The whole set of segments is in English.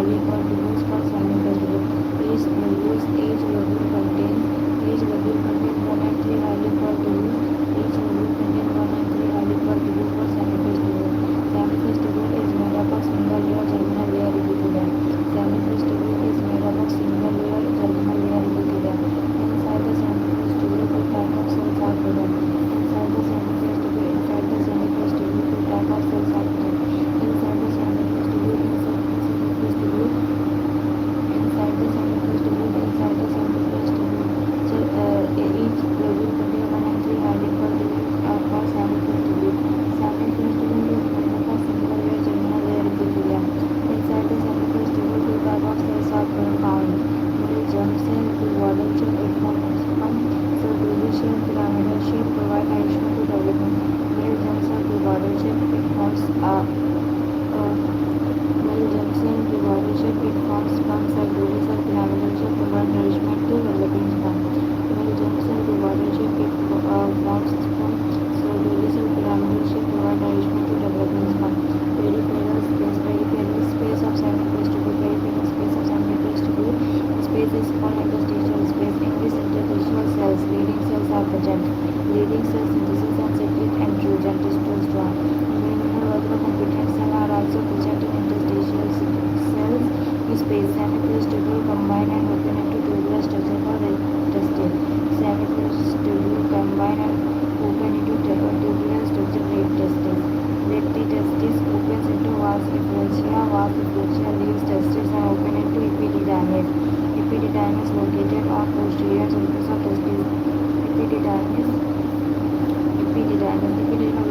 highly contributes for semi-festival. Each lobule contains 1 and 3 highly contributes. Each lobule contains 1 and 3 highly contributes for semi-festival. Semi-festival is made up of single layer germinal layer epithelium. Semi-festival is made up of single layer germinal layer epithelium. Inside the semi-festival, two types of cells are present. Inside the semi-festival, two types of cells are present. Inside the semi-festival, each lobule contains 1 and 3 highly contributes are called semi-festival. Semi-festival is made up of single layer germinal layer epithelium. Inside the semi-festival, two types of cells are found. Male germ cell to waddle cell, it forms sperm. Cell dozy shape, pyramidal shape, provide nourishment to development. Male germ cell to waddle shape, it forms male germ cell to waddle shape, it forms sperm. Cell dozy cell, pyramidal shape, provide nourishment to developing sperm. Male germ cell to waddle shape, it forms sperm. Cell dozy cell, pyramidal shape, provide nourishment to developing sperm. Peripheral space of semi-festival. Peripheral space of semi-festival. Space is called interstitial space. In this interstitial cells, leading cells are present. Leading cells synthesis and secrete androgen testosterone. Immunological competent cells are also present in interstitial cells space. Semi-festival combine and open into tubular structure called rectestile. Semi-festival combine and open into tubular structure rectestile. Rectitestis opens into vas differentia. Vas differentia leaves testis and open into epididymis. Epididymis located on posterior surface of testis. Epididymis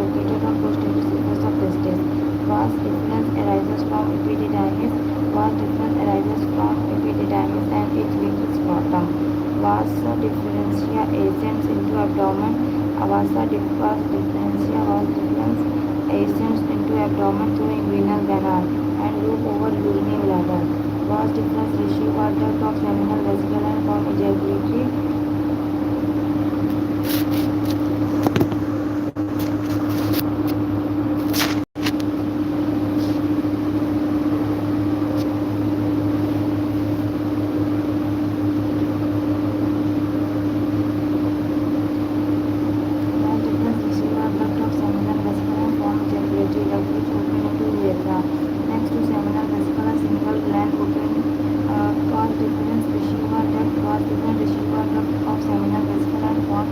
located on posterior surface of testis. Vas difference arises from epididymis. Vas difference arises from epididymis and it leaves scrotum. Vas differentia ascends into abdomen. Vas difference ascends into abdomen through inguinal canal and loop over urinary bladder. Vas difference receive duct of seminal vesicle and form ejaculatory. Next to seminal vesicle, a single gland open cause difference receiver duct cause different receiver duct of seminal vesicle and form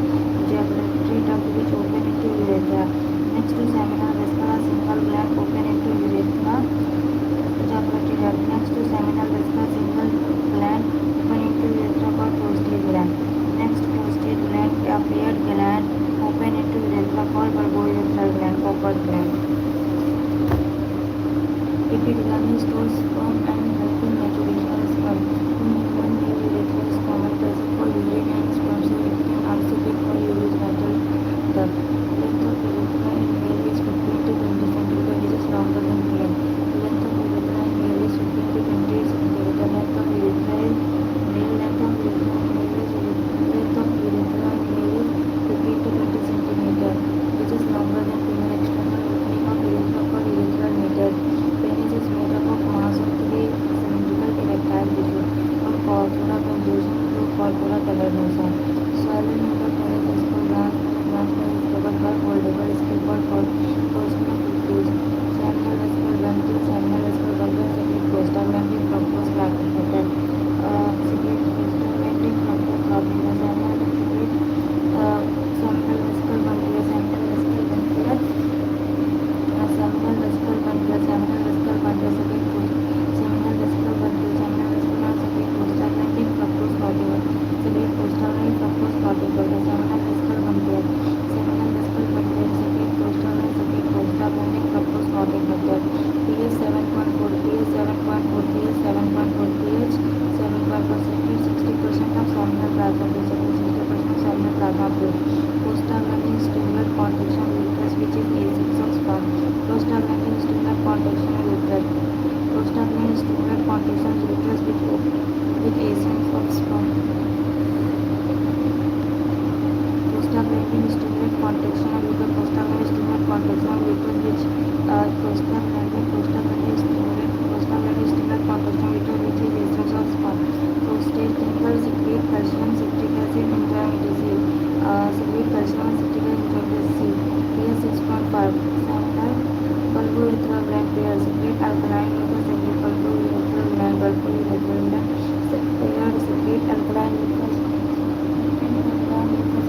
ejaculatory duct which open into urethra. Next to seminal vesicle, a single gland open into urethra, ejaculatory duct. Next to seminal vesicle, a single gland open into urethra called prostate gland. Next prostate gland, a paired gland open into urethra called bulbourethral gland, Copper gland. Epididymis stores sperm and help in maturation of sperm. In human male urethra is common present for urine and sperm, so it can also be called urogenital duct. Length of urethra in male is 15 to 20 cm, which is longer than female. Length of urethra in male is 15 to 20 cm. Length of urethra in male is 15 to 20 cm, which is longer than female. External opening of urethra called urethral meatus. Penis is made up of mass of 3 cylindrical erectile tissue from corpora conjunction to corpora cavernosa. Swelling in the penis is called glans is covered by foldable skin called portion of fructose. Seminal vesicle glandular, seminal vesicle glandular, secrete prostaglandin, fructose, lactic acid. Secrete prostaglandin, fructose, lactic acid. Seminal vesicle glandular, seminal vesicle glandular. Seminal vesicle bundle, seminal vesicle bundle, seminal vesicle bundle, seminal vesicle and secrete prostaglandin, fructose cortical, secrete prostaglandin, fructose cortical, the seminal vesicle bundle, secrete prostaglandin, fructose cortical, pH 7.4, pH 7.4, pH 7.4, pH 7.4, secrete 60% of seminal plasma fluid, secrete 60% of seminal plasma fluid. Prostaglandin stimulate contraction of uterus, which is ascents of sperm. Prostaglandin stimulate contraction of uterus. Prostaglandin stimulate contraction of uterus with ascents of sperm. Prostaglandin stimulate contraction of uterus. Prostaglandin stimulate contraction of uterus which prostaglandin stimulate contraction of Sativa injected C. pH 6.5. Seminal pulvo-urethral gland pairs. Secrete alkaline mucus. Secrete pulvo-urethral gland. Pulvo-urethral gland paired. Secrete alkaline mucus. Secrete alkaline mucus.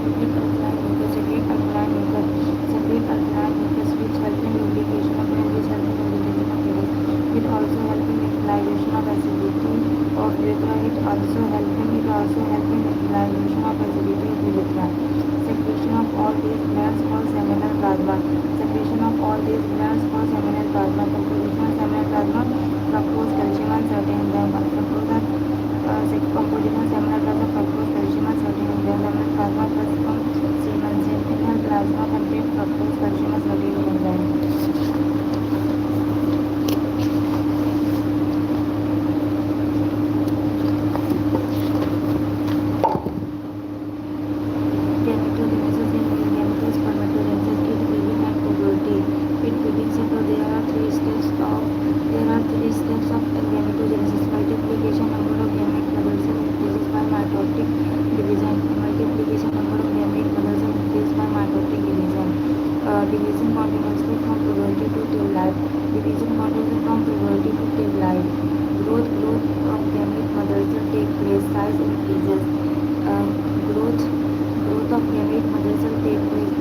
Secrete alkaline mucus. Secrete alkaline mucus, which help in lubrication of gland, which help in lubrication of penis. It also help in neutralization of acidity of urethra. It also help in neutralization of acidity of urethra. Secretion of all these glands called seminal plasma. Secretion of all these glands called seminal plasma. Composition of seminal plasma: fructose, calcium, and certain enzymes. Composition of seminal plasma: fructose, calcium, and certain enzymes. Seminal plasma plus from semen. Seminal plasma contains fructose, calcium, and certain enzymes. Gametogenesis in male gametes, spermatogenesis. It begins at puberty. There are three steps of gametogenesis. Multiplication, number of gamete mother cells increases by mitotic division. Multiplication, number of gamete mother cells increases by mitotic division. Division continuously from puberty to till life. Division continuously from puberty to till life. Growth of gamete mother cell take place. Size increases. Growth of gamete mother cell take place.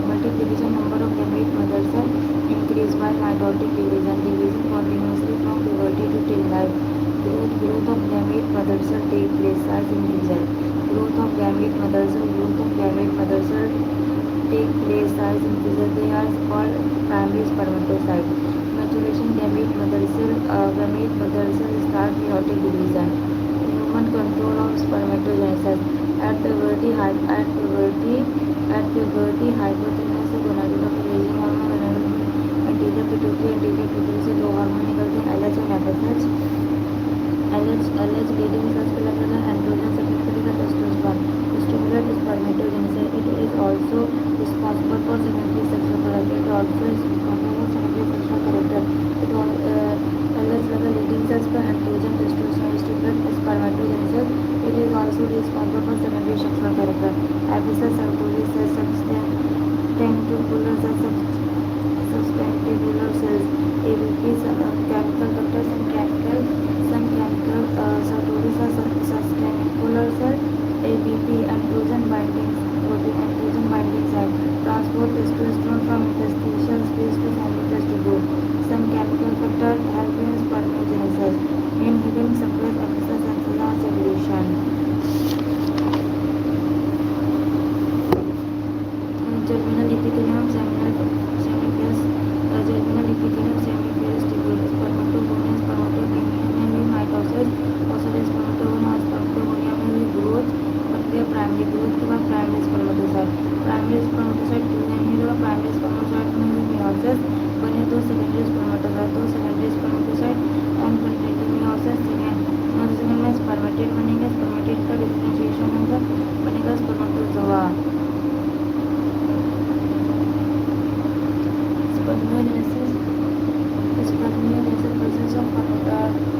Multiplication, number of gamete mother cell increase by mitotic division. Division continuously from puberty to till life. Growth of gamete mother cell take place. Size increases. Growth of gamete mother cell take place. Size increases. They are called primary spermatocyte. Maturation, gamete mother cell start meiotic division. Human control of spermatogenesis. At puberty, hypothalamus से gonadotropin releasing hormone anterior pituitary से दो hormone निकलते हैं, LH और FSH. LH leading search पे लगता है androgen, secret करेगा testosterone to stimulate spermatogenesis. It is also responsible for secondary sexual character. LH level leading search पे androgen, testosterone stimulate spermatogenesis. It is also responsible for secondary sexual character. FSH Sertoli cells, substanticular cells, ABP chemical vectors, some chemical Sertoli substanticular cell, ABP androgen binding site, transport testosterone from interstitial space to familial tubule. Some chemical vector help in spermatogenesis, inhibiting suppress FSH and segregation. Germinal epithelium semipalus tubule. Spermatogonium में भी mitosis, स्पर्मेटोगोना और spermatogonia में भी growth बनती है. Primary growth के बाद primary spermatocyte fusion ही होगा. प्राइमरी स्पर्मेटोसाइट में भी मेयोसिस बने दो secondary spermatocyte on continue meiosis. Second में स्पर्मेटेड बनेगा. स्पर्मेटेड का डिफरेंशिएशन होगा, बनेगा spermatozoa.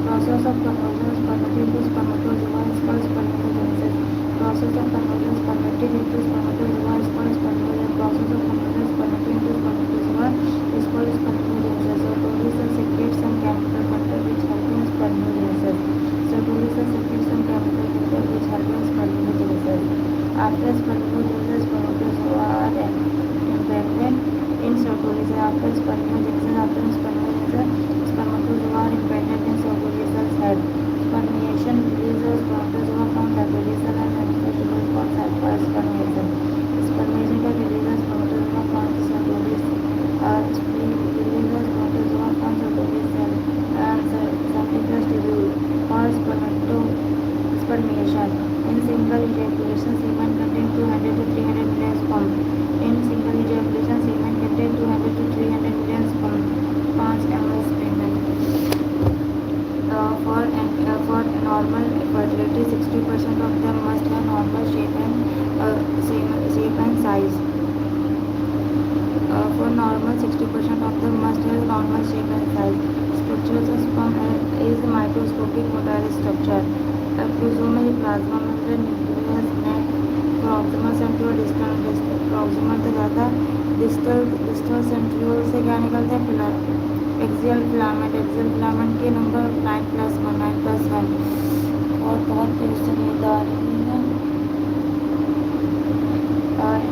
Process of conversion spermatid to spermatozoa is called spermatogenesis. Process of conversion spermatid into spermatozoa is called spermatogenesis. Process of conversion spermatid into spermatozoa is called spermatogenesis. Sertoli cell secretes some chemical factor which help in spermatogenesis. After spermatogenesis, spermatozoa are impregnated in Sertoli cell. After spermatozoa are impregnated in Sertoli cell's head. Spermiation releases spermatozoa from Sertoli cell and manifests called spermiation. Spermiation का releases spermatozoa from Sertoli cell and seminiferous tubule called spermiation. In single ejaculation, semen contains 200 to 300 million sperm. In single ejaculation, semen contains 200 to 300 million sperm. 5 ml semen. For normal fertility, 60% of them must have normal shape and size. For normal, 60% of them must have normal shape and size. Structures of sperm is microscopic motile structure. Acrosomal plasma membrane, nucleus, neck, proximal centriole distal proximal से ज़्यादा distal centriole से क्या निकलते हैं axial filament के number 9+1 और बहुत तेज से नींद आ रही है।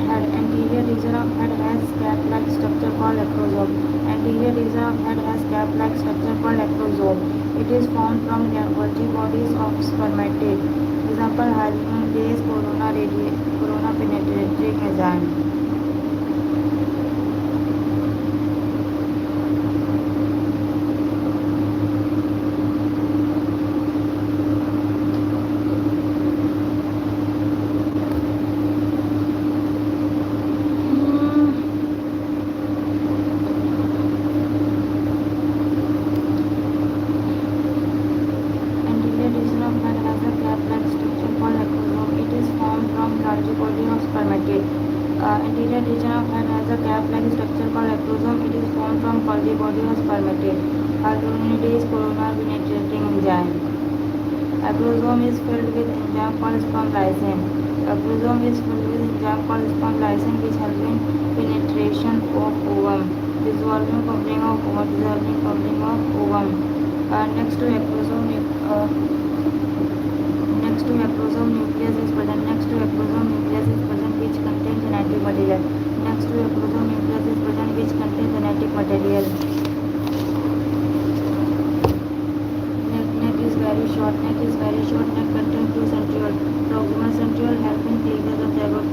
Head anterior region of head has cap-like structure called acrosome. Anterior region of head has cap-like structure called acrosome. It is formed from Golgi bodies of spermatid. Example: Hyaluronidae, corona penetrating enzyme. Anterior region of head has a cap-like structure called acrosome. It is formed from Golgi body of spermatid. Hyaluronidae corona penetrating enzyme. Acrosome is filled with enzyme called sperm lysine. Acrosome is filled with enzyme called sperm lysine, which help in penetration of ovum, dissolving covering of ovum. Next to acrosome nucleus is present which contains genetic material. Next to acrosome nucleus is present which contains genetic material. Neck is very short. Neck contains two centrioles. Proximal centriole help in cleavage of zygote.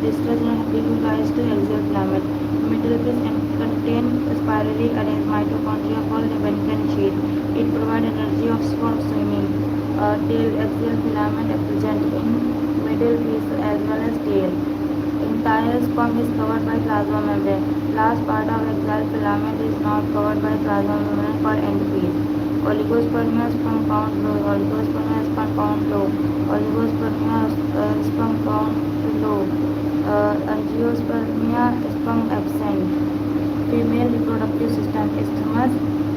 Distal giving rise to axial filament. Middle piece contain spirally arranged mitochondria called Benken sheath. It provides energy for swimming. Tail axial filament present in middle piece as well as tail. Entire sperm is covered by plasma membrane. Last part of axial filament is not covered by plasma membrane called end piece. Oligospermia sperm count low. Oligospermia sperm count low. Angiospermia sperm absent. Female reproductive system: isthmus,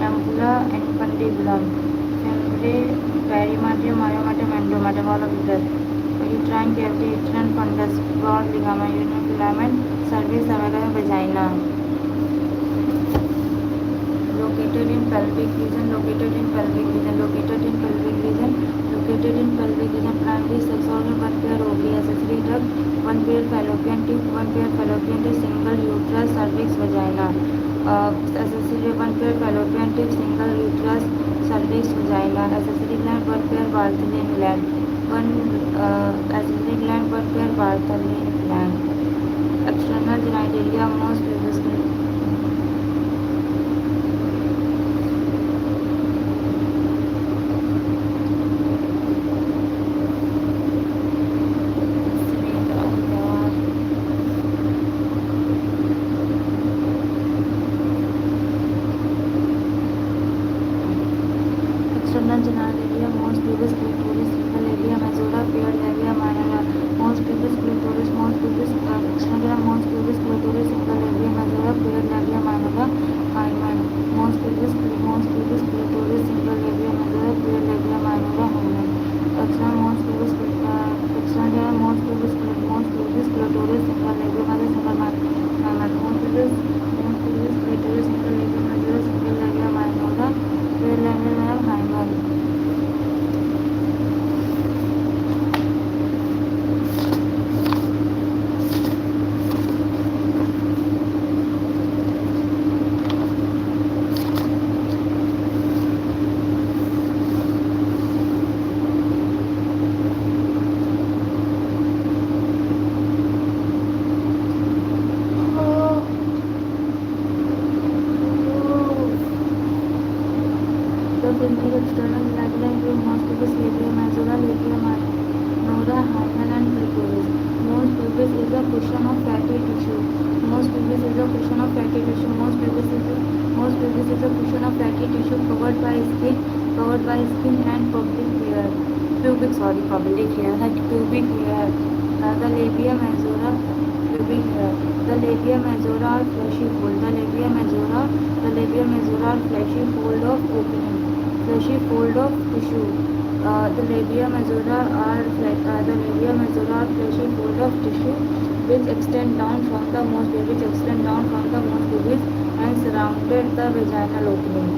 ampulla, infundibulum, membrane, perimeter, myometer, endometer, all of this. Uterine cavity, uterine fundus, broad ligament, urinary filament, cervix, cervical, vagina. Located in pelvic region. Primary sex organ: one pair ovary, accessory duct, one pair fallopian tube, single uterus, cervix, vagina. Accessory: one pair fallopian tube, single uterus, cervix, vagina. Accessory gland: one pair Bartholin gland, one pair Bartholin gland. External genitalia: most previously most previous clitoris, single labia majora, paired labia minora. Most previous clitoris, external most previous clitoris, single labia majora, paired labia minora, hymen. Most previous clitoris, single labia majora, paired labia minora, hymen. External most previous clitoris, single labia majora, single hymen. Most previous clitoris, single labia majora, single labia minora, paired labia hymen. External guideline to most previous labia majora, labia minora, hymen and clitoris. Most previous is a cushion of fatty tissue. Most previous is a cushion of fatty tissue covered by skin and pubic hair. Pubic hair. The labia majora, pubic hair. The labia majora are fleshy fold. The labia majora are fleshy fold of opening. Fleshy fold of tissue. The labia majora are fleshy fold of tissue which extend down from the most pubis and surrounded the vaginal opening.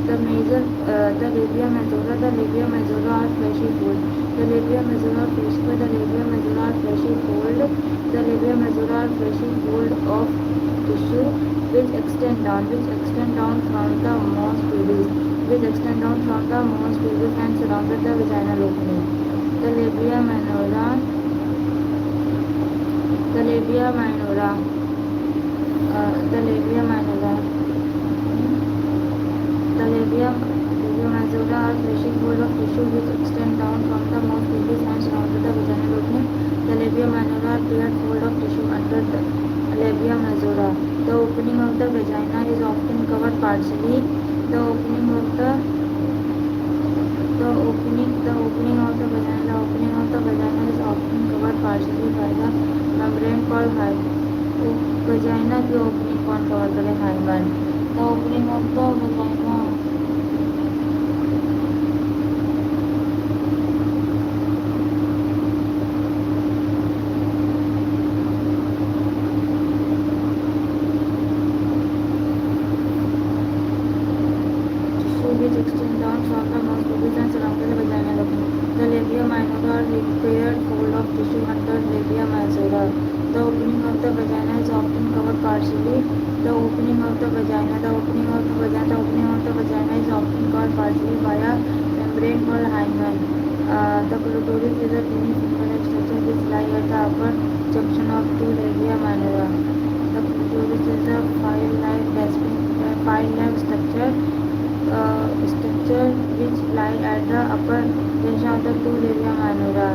The labia majora are fleshy fold. The labia majora are fleshy fold. The labia majora are fleshy fold of tissue which extend down from the mons pubis and surrounded the vaginal opening. The labia minora the labia minora the labia minora the labia majora are fleshy fold of tissue which extend down from the mons pubis and surrounded the vaginal opening. The labia minora are paired fold of tissue under the labia majora. The opening of the vagina is often covered partially. The opening of the vagina is often covered partially by the membrane called hymen. Vagina की opening कौन cover करे? Hymen. The opening of the vagina which extend down from the mouth pubis and surrounded the vaginal opening. The labia minora are paired fold of tissue under labia majora. The opening of the vagina is often covered partially. The opening of the vagina is often covered partially by a membrane called hymen. The clitoris is a tiny finger-like structure which lies at the upper junction of two labia minora. The clitoris is a file-like structure which lie at the upper junction of the two labia minora.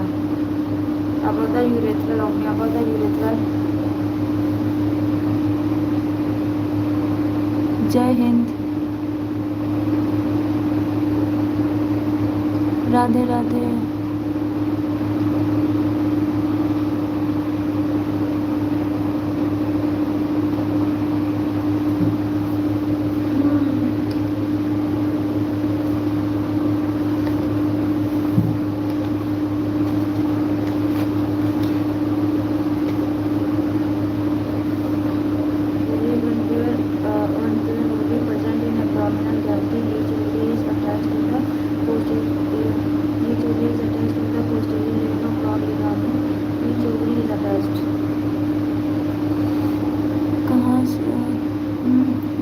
About the urethral opening. जय हिंद. Radhe Radhe.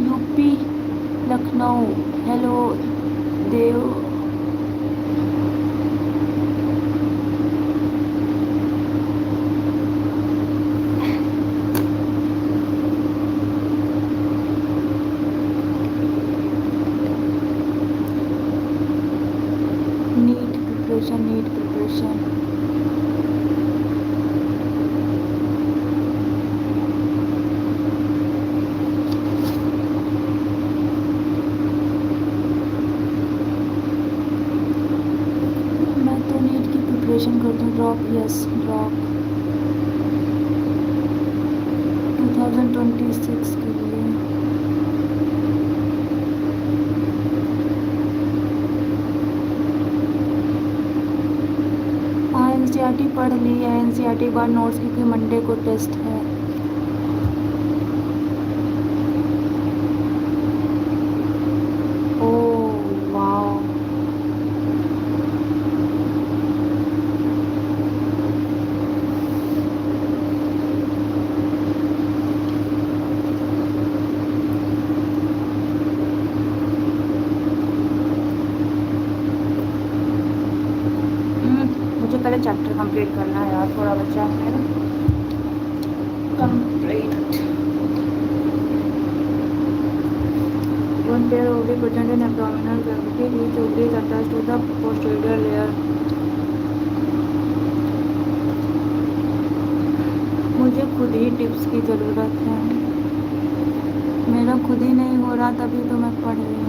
UP Lucknow. Hello Dev. NEET preparation. करता हूँ. Drop 2026 के लिए. NCERT पढ़ ली है. NCERT बार notes क्योंकि Monday को टेस्ट है. पहले चैप्टर कंप्लीट करना है यार. थोड़ा बच्चा है complete. One pair of ovaries present in abdominal cavity. Each ovary is attached to the posterior layer. मुझे खुद ही टिप्स की ज़रूरत है. मेरा खुद ही नहीं हो रहा तभी तो मैं पढ़ रही हूँ.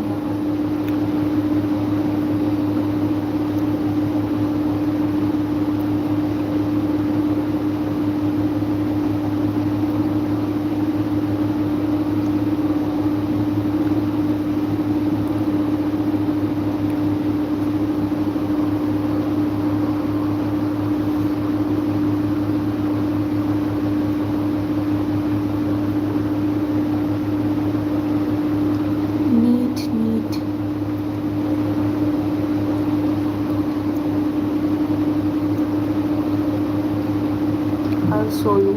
show you.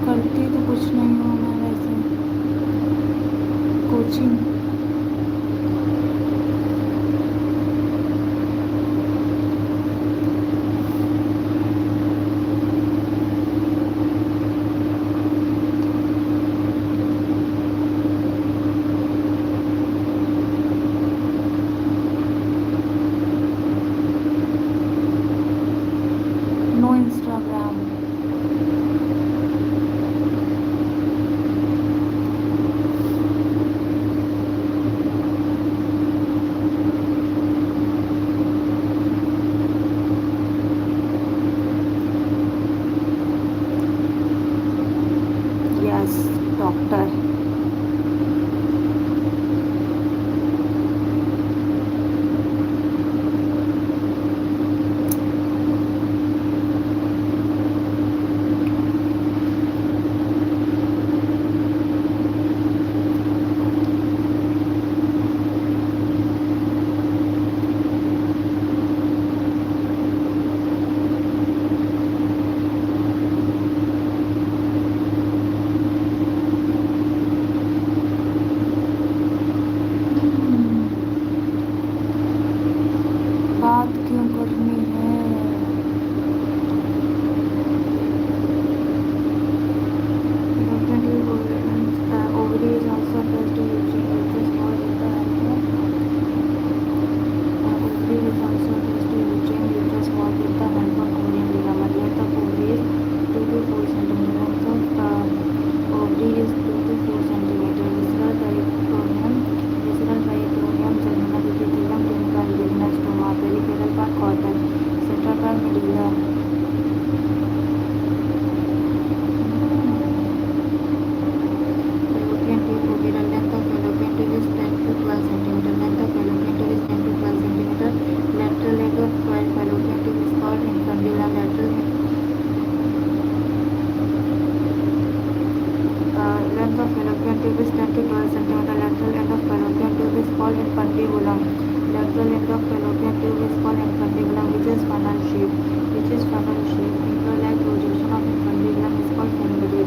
करती तो कुछ नहीं हूँ मैं वैसे, coaching. No Instagram. Yes doctor. बात क्यों करनी है? Ovary is also attached to uterus wall with the help of ovary is also attached to uterus wall with the help of ovarian ligament. Length of ovary is 2 to 4 cm. Length of ovary is 2 to 4 cm. Visceral peritoneum, germinal epithelium, clinical ligament, stoma, peripheral part cortex, central part medulla. Fallopian tube, ovarian length of fallopian tube is 10 to 12 cm. Length of fallopian tube is 10 to 12 cm. Lateral end of fallopian tube is called infundibulum. Length of fallopian tube is 10 to 12 cm. Lateral end of fallopian tube is called infundibulum. Lateral end of fallopian tube is called infundibulum, which is funnel shape. Finger-like projection of infundibulum is called fimbriae.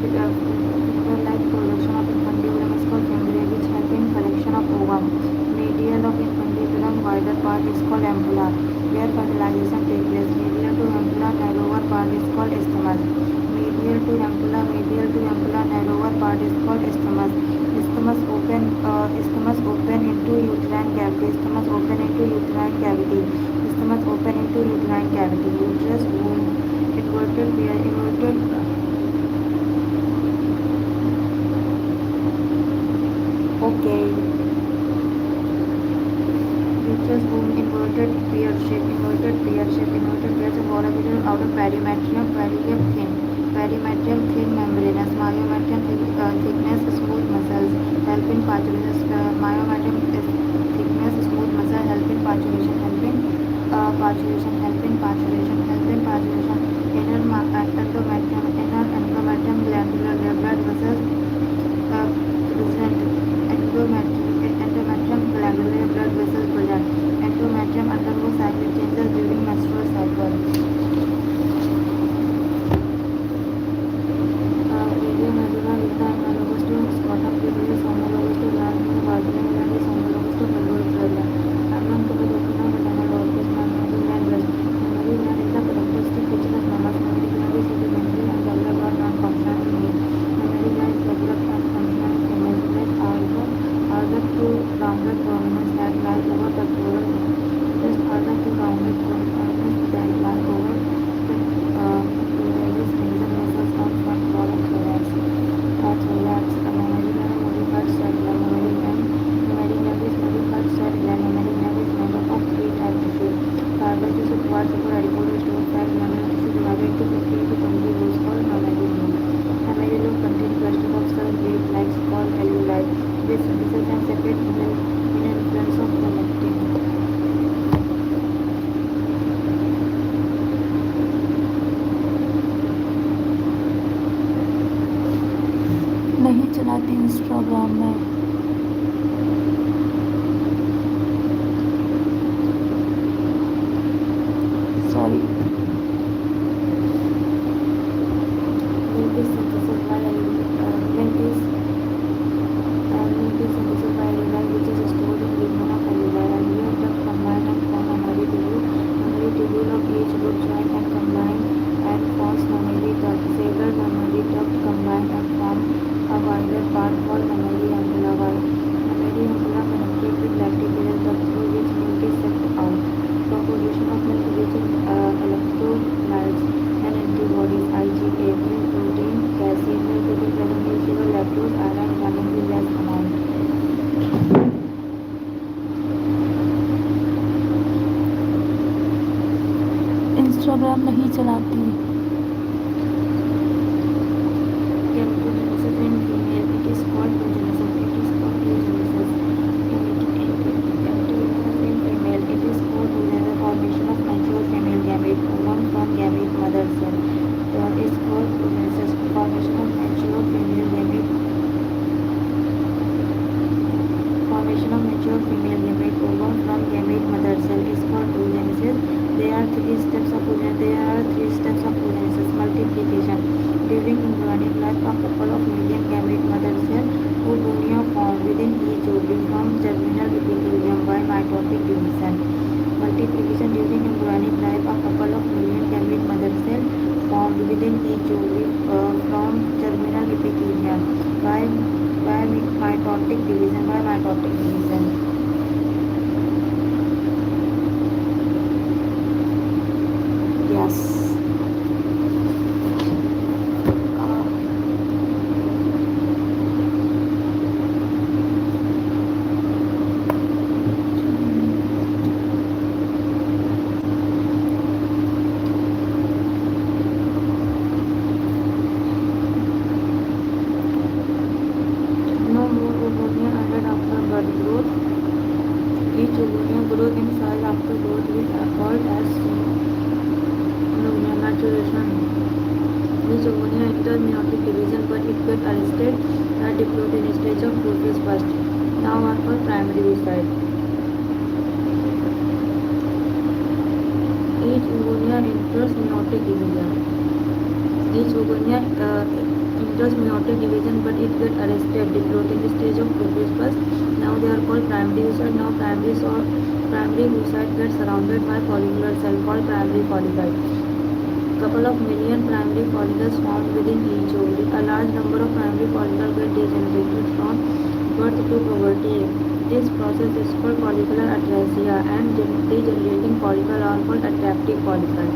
Finger-like projection of infundibulum is called fimbriae, which help in collection of ovum. Medial of infundibulum, wider part is called ampulla, where fertilization takes place. Medial to ampulla, narrower part is called isthmus. Medial to ampulla, narrower part is called isthmus. Isthmus open into uterine cavity. Isthmus open into uterine cavity. Uterus, womb, inverted pair, okay. Uterus, womb, inverted pear shape. Pairs of orbital outer perimetrium thin, membranous. Myometrium thickness, smooth muscles help in parturition. Myometrium is thickness, smooth muscle help in parturition. Inner endometrium, glandular blood vessels present. Endometrium, glandular blood vessels present. Endometrium undergoes cyclic changes during menstrual cycle. Radio medulla with the analogous to scrotum pubis, homologous to large vaginal gland is homologous to pelvic gland. Among to the vagina orifice, mammary gland breast. Mammary gland is the characteristic feature of mammals. Mammary gland is rudimentary and developed or non-functional in male. Mammary gland is developed and functional in female. Breast are the two rounded prominence that lie over the pectoral vein. Breast are the two rounded prominence that lie over the pectoralis major muscles of front wall of thorax. The mammary gland modified cell gland. Mammary gland is modified cell gland. Mammary gland is made up of 3 type tissues. Fibrous tissue, quad super adipose, stone fat, mammary tissue divided into 50 to 20 rows called mammary gland. Instagram में sorry milk is synthesized by milk is synthesized by alveoli which is stored in lumen of alveoli and here duct combine and form mammary tubule of each loop join and combine and forms mammary duct. Several mammary duct combine and form a wider part called mammary ampulla. Mammary ampulla penetrate with lacteal duct through which milk is sucked out. For production of milk rich in electrolytes and antibodies IgA, milk protein, calcium, milk protein present in sugar, lactose, iron, vitamin B less amount. Instagram नहीं चलाती. Gametogenesis in female, it is called progenitor. Gametogenesis in female, it is called progenitor. Formation of mature female gamete, ovum from gamete mother cell, is called progenitor. Formation of mature female gamete, ovum from gamete mother cell is called progenitor. There are three steps of progenitor. Multiplication. During embryonic life, a couple of million gamete mother cell oogonia form within each ovary from germinal epithelium by mitotic division. Multiplication. During embryonic life, a couple of million gamete mother cell formed within each ovary from germinal epithelium by mitotic division. Yes. No more oogonia added after birth growth. Each oogonia grows in size after growth is called as maturation. Each oogonia enters meiotic division but it gets arrested at diploid stage of prophase first. Now are for primary oocyte. Each oogonia enters meiotic division. But it gets arrested diploid stage of prophase first. Now they are called primary oocyte. Now primary oocyte gets surrounded by follicular cell called primary follicle. Couple of million primary follicles formed within each ovary. A large number of primary follicles get degenerated from birth to puberty. This process is called follicular atresia and degenerating follicles are called attractive follicles.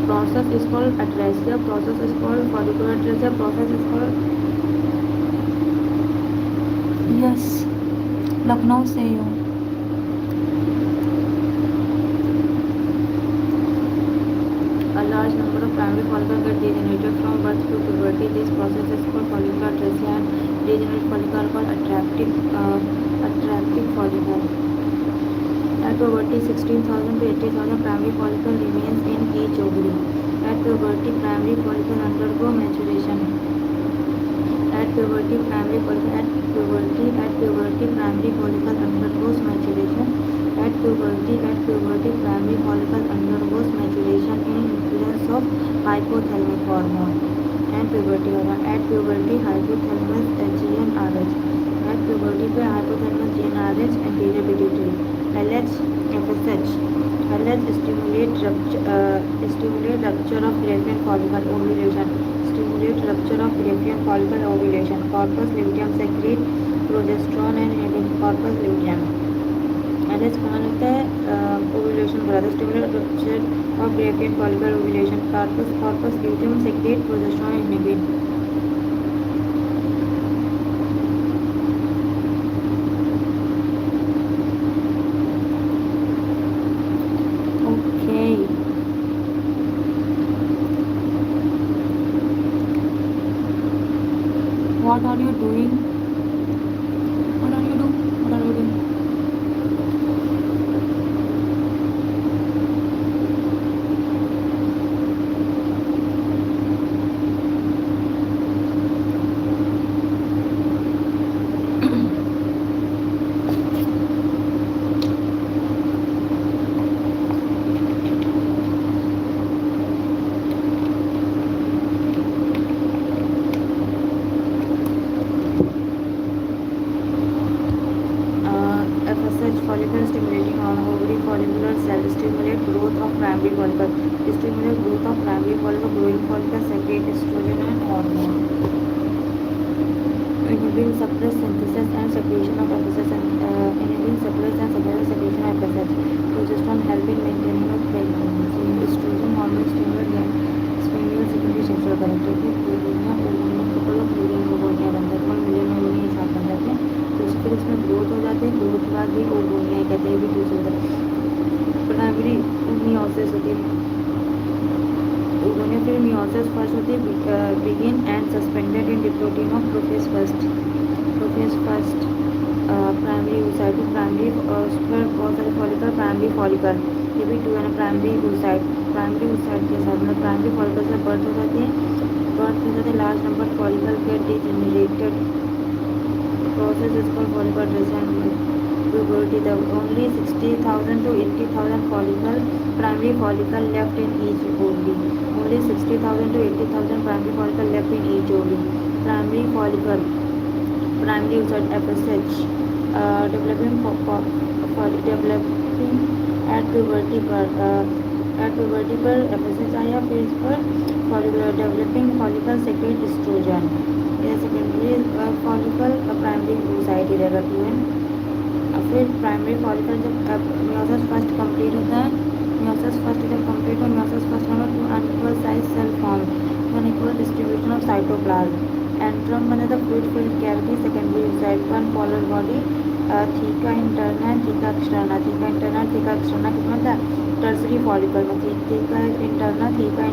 Process is called atresia. Process is called follicular atresia. Process is called yes. Lucknow से ही हूँ. A large number of primary follicles get degenerated from birth to puberty. This process is called follicular atresia and degenerate follicles are called attractive follicles. At puberty, 16,000 to 80,000 primary follicles remains in each ovary. At puberty, primary follicles undergo maturation. At puberty, primary follicle undergoes maturation. At puberty, primary follicle undergoes maturation in influence of hypothalamic hormone and puberty hormone. At puberty, hypothalamus GnRH. At puberty पे hypothalamus GnRH anterior pituitary. FSH stimulate rupture of Graafian follicle ovulation. Corpus luteum secrete progesterone and inhibit corpus luteum. LH कहाँ लगता है ovulation brother stimulate rupture of Graafian follicle ovulation. Corpus luteum secrete progesterone and inhibit. What are you doing? What are you doing? follicular cell, stimulate growth of primary follicle, stimulate growth of primary follicle, growing follicle secrete estrogen and hormone, enabling suppress synthesis and secretion of FSH, enabling suppress and secretion of FSH, progesterone helping maintaining of pregnancy, estrogen hormone stimulate spinal secondary sexual connectivity, ovogonia couple of million ovogonia बनता है, 1 million ओवोनिया एक साथ बन जाते हैं, तो फिर इसमें ग्रोथ हो जाती है, ग्रोथ के बाद भी ओवोनिया कहते हैं, भी दूसरे प्राइमरी मियोसिस होती है, ओवोनिया फिर मियोसिस फर्स्ट होती है, begin and suspended in diplotene of prophase first primary oocyte, primary उस पर बहुत सारे फॉलिकल, प्राइमरी फॉलिकल, ये भी 2 है ना, प्राइमरी oocyte के साथ मतलब प्राइमरी फॉलिकल से बर्थ हो जाती है, बर्थ हो जाते हैं, large number follicle get degenerated, process is called follicle puberty. The only 60,000 to 80,000 follicle, primary follicle left in each ovary. Only 60,000 to 80,000 primary follicle left in each ovary. Primary follicle, primary oocyte FSH, developing at puberty पर FSH आया, फिर इस पर follicular developing follicle secrete estrogen. यह secondary follicle primary oocyte ही रहेगा 2 है। फिर प्राइमरी फॉलिकल जब मियोसिस फर्स्ट कंप्लीट होता है, मियोसिस फर्स्ट जब कंप्लीट हो, meiosis first number 2 unequal size cell form, unequal distribution of cytoplasm, antrum बने the fluid filled cavity, secondary oocyte, one polar body, theca interna, theca externa, theca interna, theca externa कितना था tertiary follicle में, theca interna, theca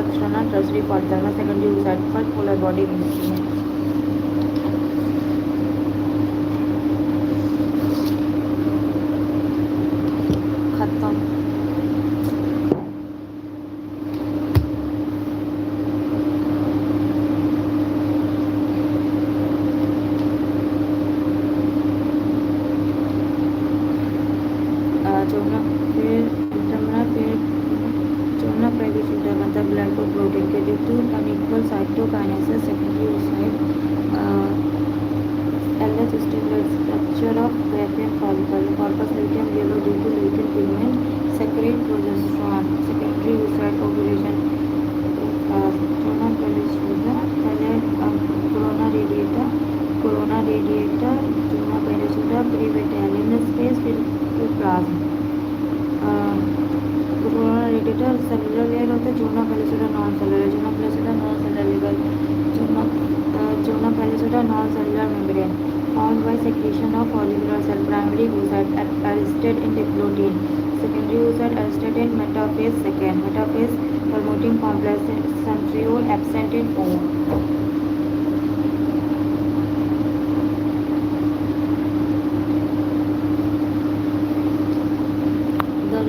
externa, tertiary follicle में, secondary oocyte पर polar body मिलती है। खत्म। मतलब ग्लाइकोप्रोटीन के due to unequal cytokinesis, secondary oocyte LH stimulates structure of Graafian follicle, corpus luteum yellow due to lutein pigment, secrete progesterone, secondary oocyte ovulation, corona pellucida, corona radiata, zona pellucida, pre-vitelline space, plasm. Corona radiator cellular layer होता है, zona pellucida non cellular, zona pellucida non cellular, zona pellucida non cellular membrane, formed by secretion of follicular cell, primary oocyte arrested in diplotin, secondary oocyte arrested in metaphase, second metaphase promoting complex centriole absent in O.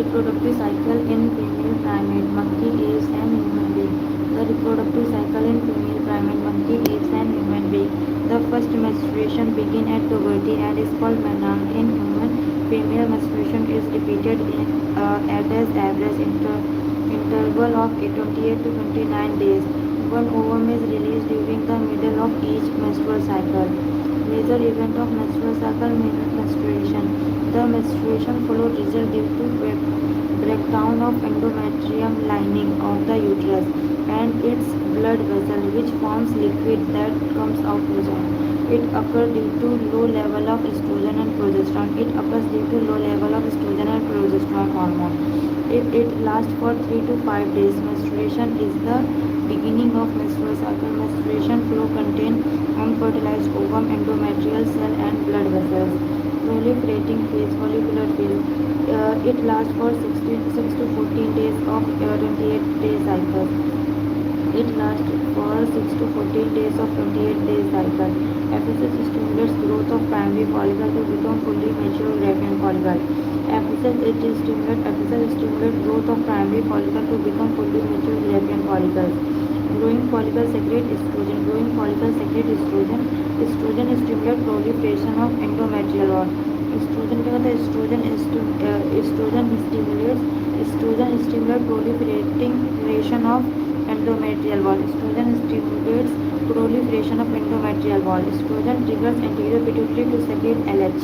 Reproductive cycle in female primate monkey, apes and human being. The reproductive cycle in female primate monkey, apes and human being. The first menstruation begins at puberty and is called menarche. In human, female menstruation is repeated at an average interval of 28 to 29 days. One ovum is released during the middle of each menstrual cycle. Major event of menstrual cycle, menstruation. The menstruation flow result due to breakdown of endometrium lining of the uterus and its blood vessel, which forms liquid that comes out vagina. It occurs due to low level of estrogen and progesterone. It occurs due to low level of estrogen and progesterone hormone. If it lasts for 3 to 5 days, menstruation is the beginning of menstrual cycle. Menstruation flow contains unfertilized ovum, endometrial cell and blood vessels. Proliferating phase, follicular phase. It lasts for 6 to 14 days of 28 day cycle. It lasts for 6 to 14 days of 28 day cycle. FSH stimulates growth of primary follicle to become fully mature Graafian follicle. FSH stimulates growth of primary follicle to become fully mature Graafian follicles. Growing follicle secrete estrogen. Growing follicle secrete estrogen. Estrogen stimulates proliferation of endometrial wall. Estrogen क्या होता है? Estrogen stimulates proliferation of endometrial wall. Estrogen stimulates proliferation of endometrial wall. Estrogen triggers anterior pituitary to secrete LH.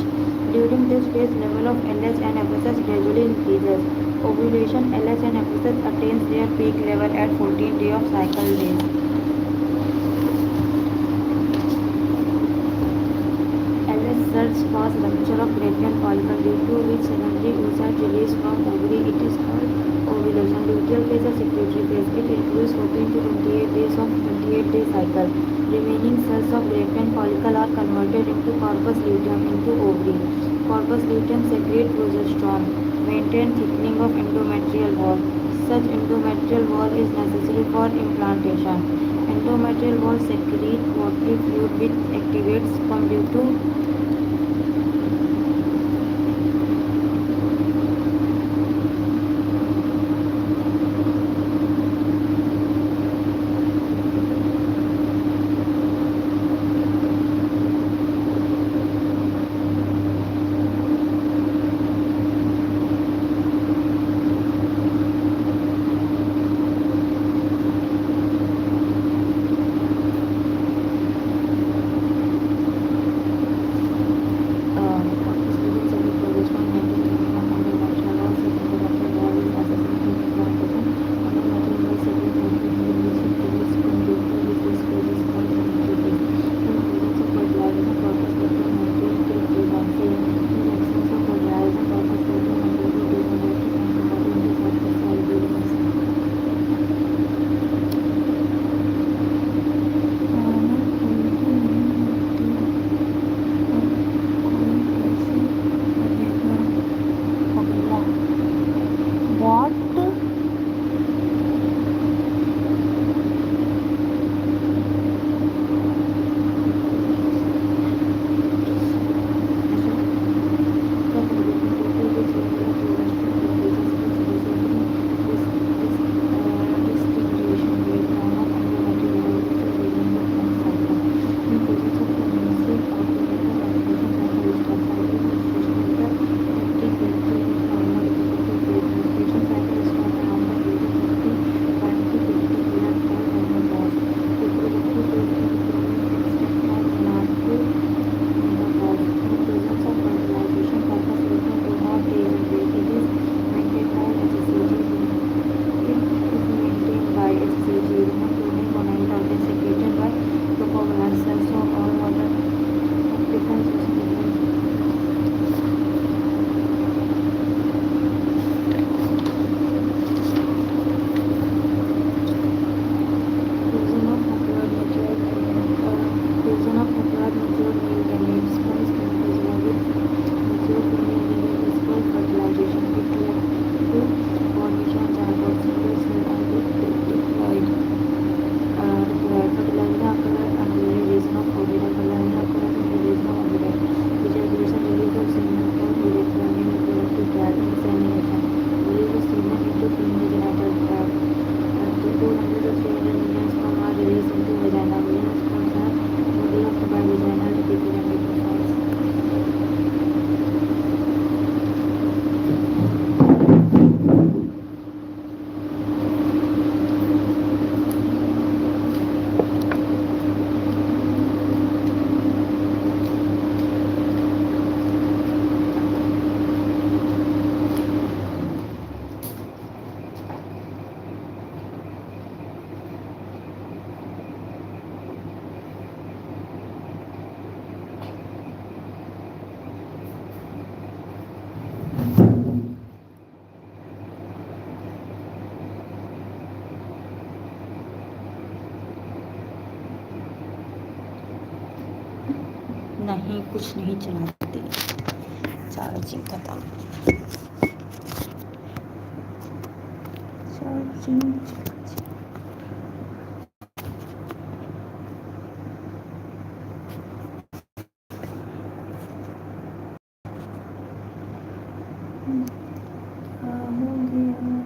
During this phase, level of LH and FSH gradually Such attains their peak level at 14 day of cycle days. LS surge fast rupture of pregnant follicle due to which suddenly oocyte release from ovary. It is called ovulation. Luteal phase or secretory phase. It includes 14 to 28 days of 28-day cycle. Remaining cells of pregnant follicle are converted into corpus luteum into ovary. Corpus luteum secrete progesterone. Maintain thickening of endometrial wall. Such endometrial wall is necessary for implantation. Endometrial wall secrete watery fluid which activates sperm due to नहीं कुछ नहीं चलाते charging खत्म charging हो गया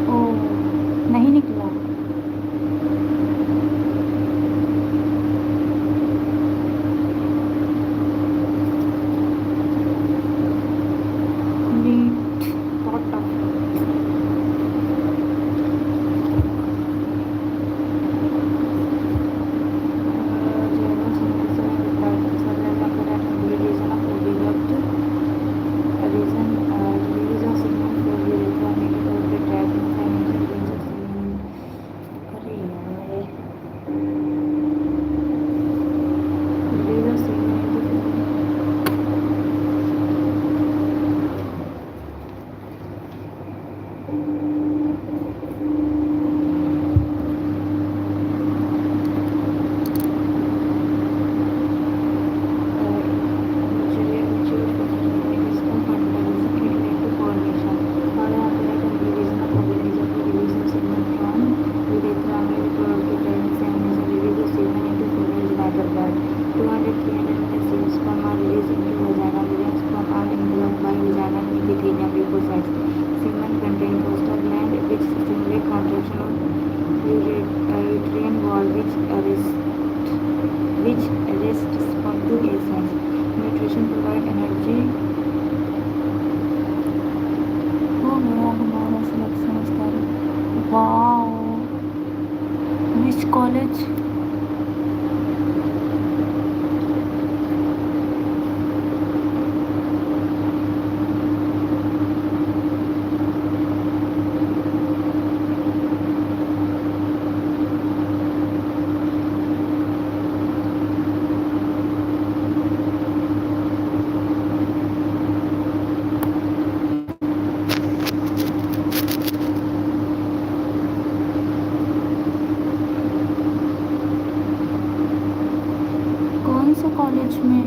ओह, नहीं निकला। NEET बहुत tough. Semen contain coastal gland which stimulate contraction of uterine wall which arrests sperm nutrition provide energy. हो गया हमारा selection start. Wow, which college? कौन से कॉलेज में?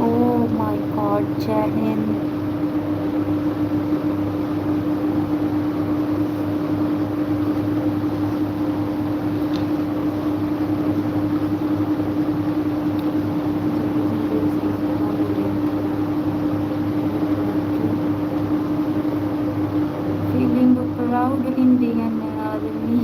Oh my God, Jai Hind. Feeling proud Indian army.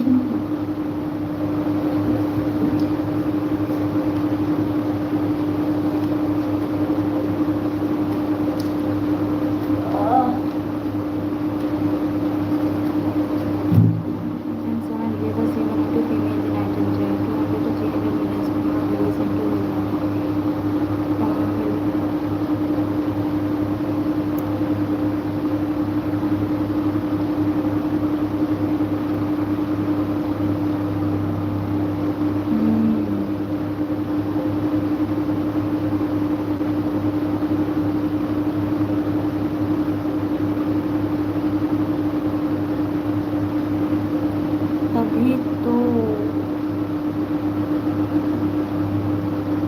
तभी तो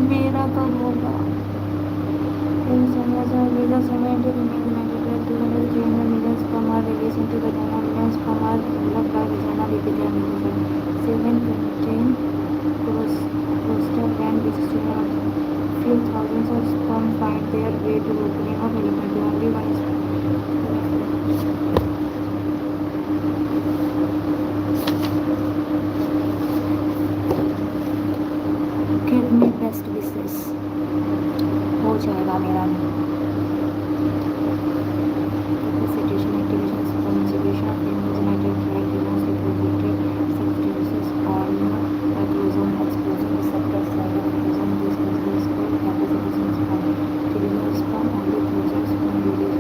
मेरा कब होगा? Visa semen to remain united 200 300 million sperm are released into the vagina. Million sperm are developed by vagina epithelium. Semen contain coastal gland few thousands of sperm find their way to the opening of element. The only one is give me best wishes. हो जाएगा मेरा capacitation activation sponsorship of the United Flag mostly projected substances on the chromosome explosion receptor side of chromosome. This is called capacitation sperm. Typical sperm only chromosome sperm release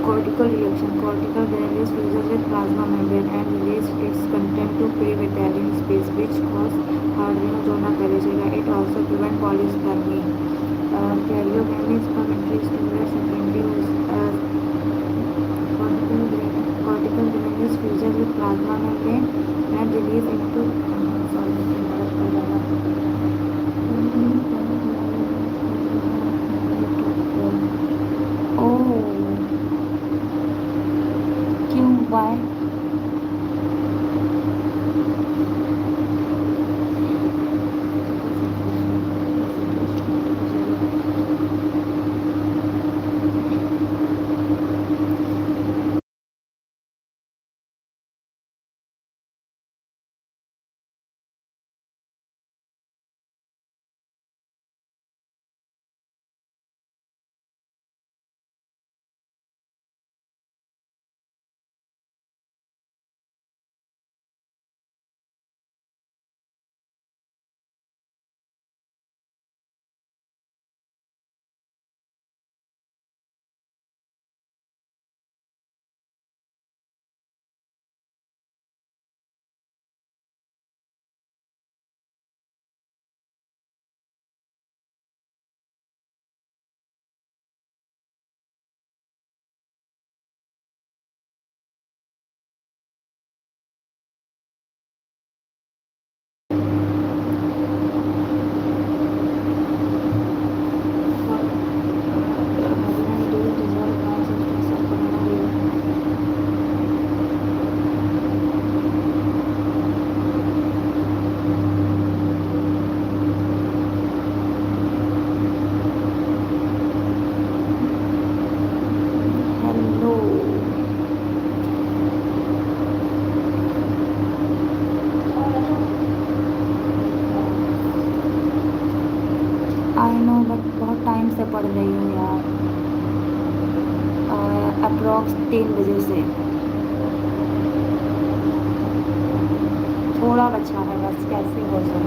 cortical reaction. Cortical granules fuses with plasma membrane and release its content to pre-Vitalian space, which cause hardening zona pellucida. It also prevents polyspermy. Karyogamy sperm entries to the secondary cortical granules fuses with plasma membrane and release into why? I know but बहुत time से पढ़ रही हूँ यार, approx 3 बजे से। थोड़ा बचा है बस, कैसे हो जाए।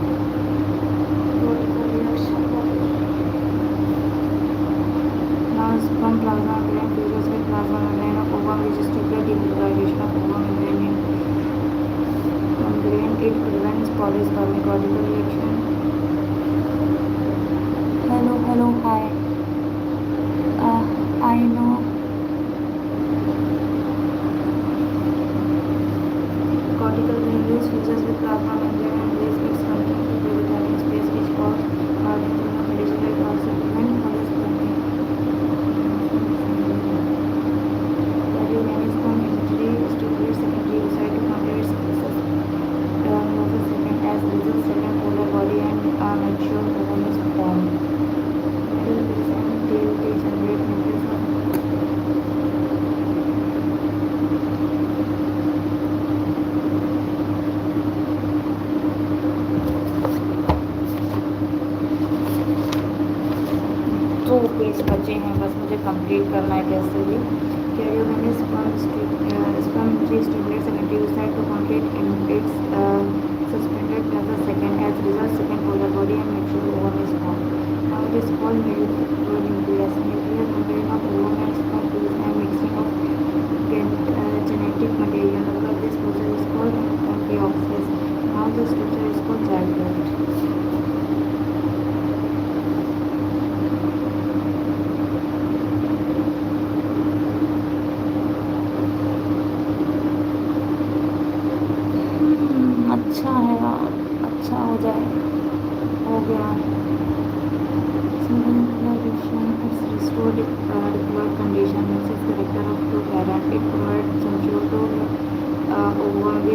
Now sperm plasma membrane fuses with plasma membrane of ovum, which stimulates demineralization of ovum membrane. It prevents polyspermy. Cortical reaction. Hello, hi. I know. Cortical granules fuses with plasma membrane and release its content to the Vitalian space, which cause hardening zona pellucida. It also prevents polyspermy. Karyogamy sperm entry stimulates secondary oocyte to complete its meiosis second. As a result, second polar body and a mature ovum is formed. Middle base and tail they generate members of दो page बचे हैं, बस मुझे complete करना है कैसे भी। Karyogamy sperm tree stimulates secondary oocyte to complete its suspended as a second. As a result, second polar body and mature ovum is formed. Now it is called nucleus. Nuclear membrane of ovum and sperm fuse and mixing of genetic material. This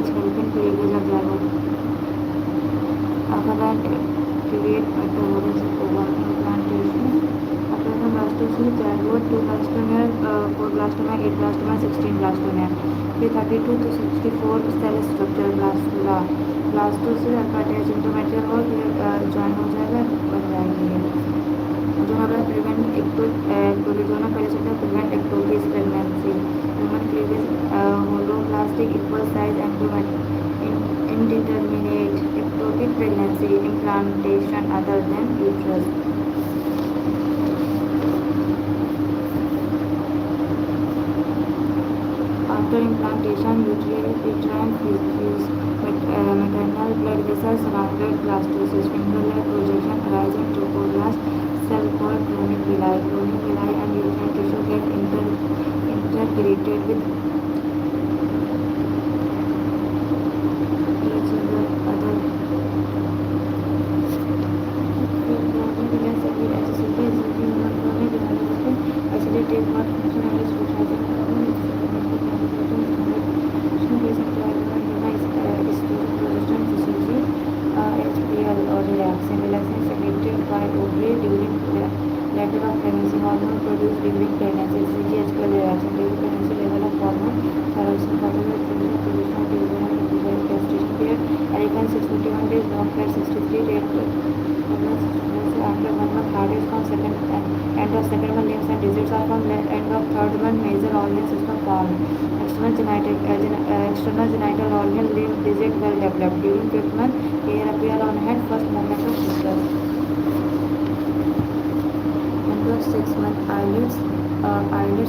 which help in cleavage of jargon. After that, create metabolism program implantation. After the blastocyst, zygote, 2 blastomere, 4 blastomere, 8 blastomere, 16 blastomere. 32 to 64 cell structure blastula. Blastocyst attach इंटरमेडियल और फिर join हो जाएगा, बन जाएगी ये जो हमारा प्रिवेंट एक्टोलिजोना पेरिसेटा प्रिवेंट एक्टोलिस pregnancy. Human cleavage holoblastic equal size indeterminate ectopic pregnancy implantation other than uterus. After implantation, uterine fuse maternal blood vessels surrounded blastocyst. Finger-like projection arising trophoblast cell called chronic villi. Chronic villi and uterine tissue get integrated with each other. Actually, take what function and is utilizing HPL or relaxin. Relaxin secreted by ovary during later of pregnancy. Hormone produced during pregnancy. CGHPL relaxin. During pregnancy, level of hormone thyroxine coupled with progesterone during gestation period. Elegance 651 days. Long fat 63 rate. After 1 month, heart is from second end of second month. Limbs and digits are from end of third month. Major organ system formed. External genital organ, limb, digit well developed. During 5th month, hair appear on head. First movement of sisters. End of 6th month, eyelids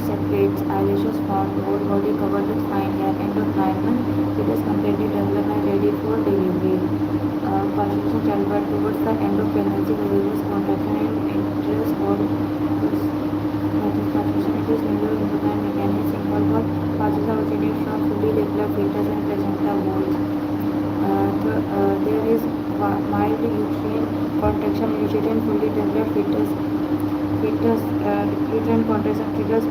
separates, eyelashes form, whole body covered with fine hair. End of 9th month, fetus completely developed and ready for delivery. Constitution childbirth towards the end of pregnancy, the various contraction in interest or constitution. It is neuroendocrine mechanism involved what causes originate from fully developed fetus and placenta walls. There is mild uterine contraction initiated in fully developed fetus. Uterine contraction triggers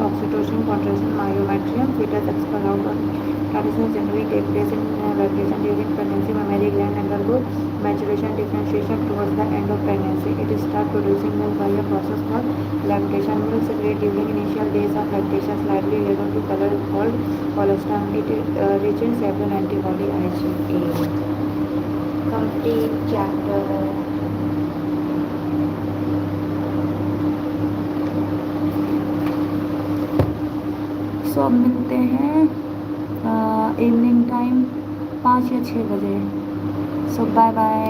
oxytocin contraction myometrium. Fetus expel out on traditional generally take place in lactation during pregnancy. Mammary gland undergo maturation differentiation towards the end of pregnancy. It starts producing milk by a process called lactation. Milk secreted during initial days of lactation slightly yellow to color called colostrum. It rich in several antibody IgA. Complete chapter. सो अब मिलते हैं evening time 5 या 6 बजे. सो bye bye.